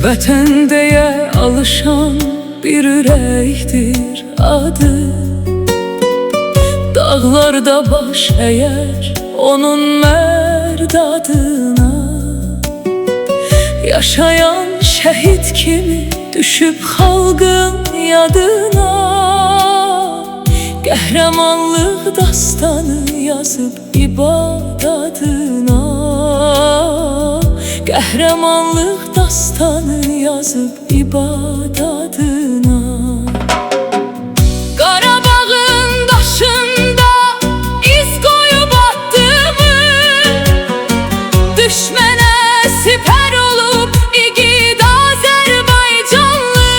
Vətən deyə alışan bir ürəkdir adı. Dağlarda baş əyər onun mərd adına. Yaşayan şəhid kimi düşüb xalqın yadına. Qəhrəmanlıq dastanı yazıb ibad adına. Qəhrəmanlıq dastanı yazıb ibad adına. Qarabağın daşında iz qoyub atdımı, düşmənə sipər olub igid Azərbaycanlı.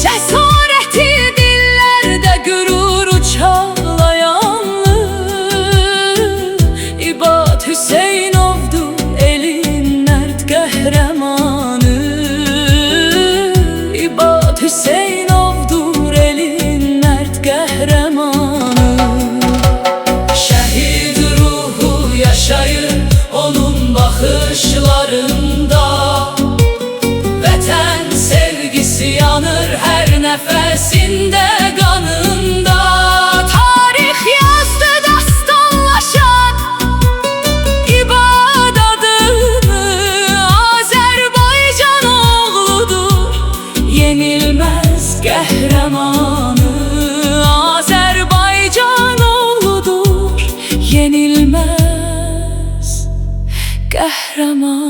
Cəsarəti dillərdə qüruru çağlayanlı. İbad Hüseynovdur elin mərd qəhrəmanı. İbad Hüseynovdur elin mərd qəhrəmanı. Şəhid ruhu yaşayır onun baxışlarında. Vətən sevgisi yanır hər nəfəsində, qanında. Tarix yazdı dastanlaşan ibad adını. Azərbaycan oğludur yenilməz qəhrəmanı. Azərbaycan oğludur yenilməz qəhrəmanı.